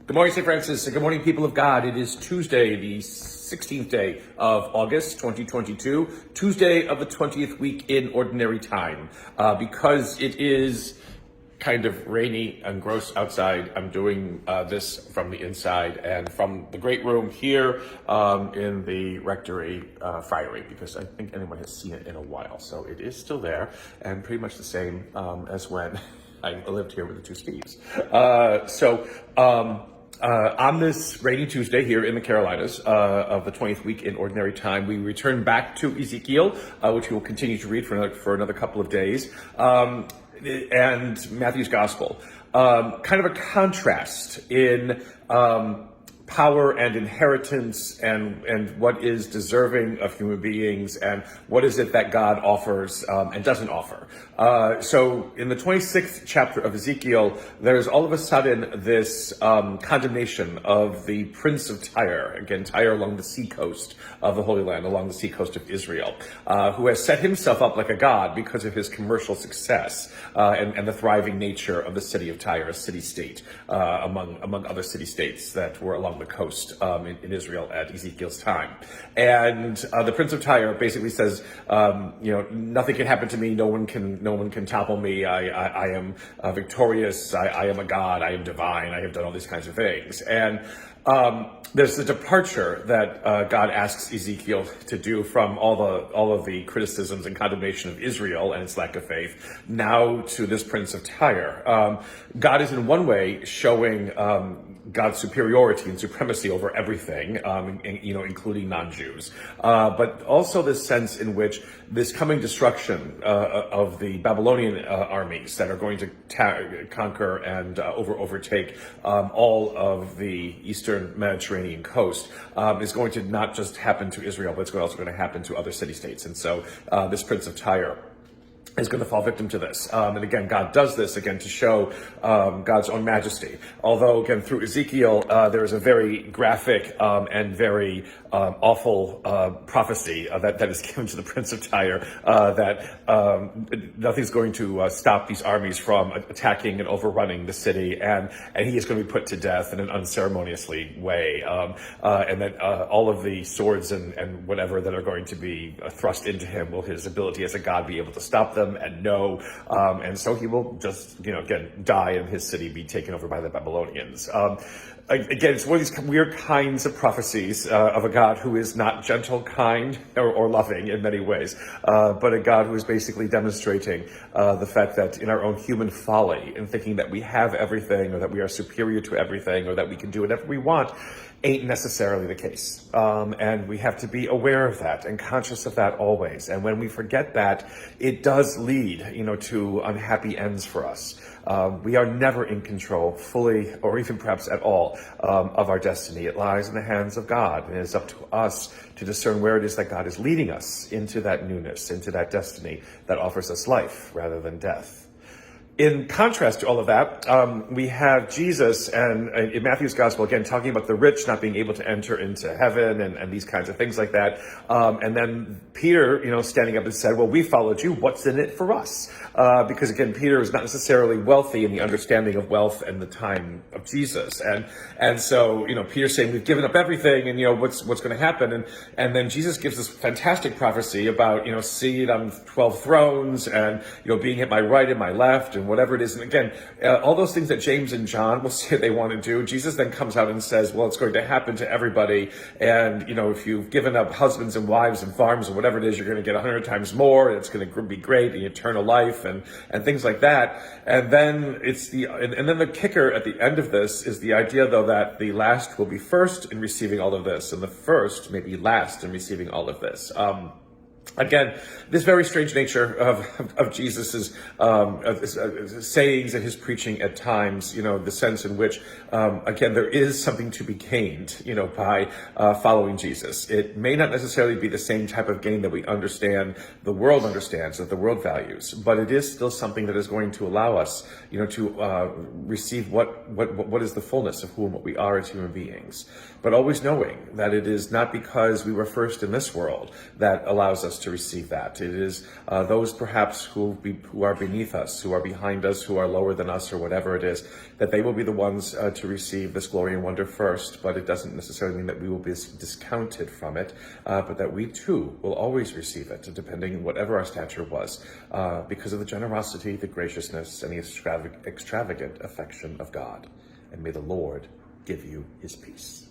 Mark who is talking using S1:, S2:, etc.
S1: Good morning, St. Francis, and good morning, people of God. It is Tuesday, the 16th day of August, 2022, Tuesday of the 20th week in Ordinary Time. Because it is kind of rainy and gross outside, I'm doing this from the inside and from the great room here in the rectory friary, because I think anyone has seen it in a while. So it is still there and pretty much the same as when I lived here with the two Steves. On this rainy Tuesday here in the Carolinas of the 20th week in Ordinary Time, we return back to Ezekiel, which we will continue to read for another couple of days, and Matthew's Gospel. Kind of a contrast in power and inheritance and what is deserving of human beings and what is it that God offers and doesn't offer. So in the 26th chapter of Ezekiel, there's all of a sudden this condemnation of the Prince of Tyre, again, Tyre along the seacoast of the Holy Land, along the seacoast of Israel, who has set himself up like a god because of his commercial success and the thriving nature of the city of Tyre, a city-state among other city-states that were along the coast in Israel at Ezekiel's time. And the Prince of Tyre basically says, nothing can happen to me. No one can topple me. I am victorious. I am a god. I am divine. I have done all these kinds of things. And there's the departure that God asks Ezekiel to do from all of the criticisms and condemnation of Israel and its lack of faith, now to this Prince of Tyre. God is in one way showing God's superiority and supremacy over everything, including non-Jews, but also this sense in which this coming destruction of the Babylonian armies that are going to conquer and overtake all of the eastern Mediterranean coast is going to not just happen to Israel, but it's also going to happen to other city-states. And so this Prince of Tyre is going to fall victim to this. And again, God does this, again, to show God's own majesty. Although, again, through Ezekiel, there is a very graphic and very awful prophecy that is given to the Prince of Tyre that nothing's going to stop these armies from attacking and overrunning the city, and he is going to be put to death in an unceremoniously way. And that all of the swords and whatever that are going to be thrust into him, will his ability as a god be able to stop them? And no, and so he will just, again, die and his city be taken over by the Babylonians. Again, it's one of these weird kinds of prophecies of a God who is not gentle, kind, or loving in many ways, but a God who is basically demonstrating the fact that in our own human folly, in thinking that we have everything, or that we are superior to everything, or that we can do whatever we want, ain't necessarily the case. And we have to be aware of that and conscious of that always. And when we forget that, it does lead, to unhappy ends for us. We are never in control fully, or even perhaps at all, of our destiny. It lies in the hands of God, and it is up to us to discern where it is that God is leading us into that newness, into that destiny that offers us life rather than death. In contrast to all of that, we have Jesus and in Matthew's Gospel, again, talking about the rich not being able to enter into heaven and these kinds of things like that. And then Peter, standing up and said, well, we followed you. What's in it for us? Because again, Peter is not necessarily wealthy in the understanding of wealth and the time of Jesus. And so, Peter's saying, we've given up everything, and, what's going to happen? And then Jesus gives this fantastic prophecy about, seated on 12 thrones and, being at my right and my left, and whatever it is. And again, all those things that James and John will say they want to do, Jesus then comes out and says, well, it's going to happen to everybody. And, if you've given up husbands and wives and farms and whatever it is, you're going to get 100 times more. And it's going to be great, and eternal life and things like that. And then and then the kicker at the end of this is the idea, though, that the last will be first in receiving all of this, and the first may be last in receiving all of this. Again, this very strange nature of Jesus's sayings and his preaching at times, the sense in which, again, there is something to be gained, by following Jesus. It may not necessarily be the same type of gain that we understand, the world understands, that the world values, but it is still something that is going to allow us, to receive what is the fullness of who and what we are as human beings. But always knowing that it is not because we were first in this world that allows us us to receive that. It is those perhaps who are beneath us, who are behind us, who are lower than us, or whatever it is, that they will be the ones to receive this glory and wonder first. But it doesn't necessarily mean that we will be discounted from it, but that we too will always receive it, depending on whatever our stature was, because of the generosity, the graciousness, and the extravagant affection of God. And may the Lord give you his peace.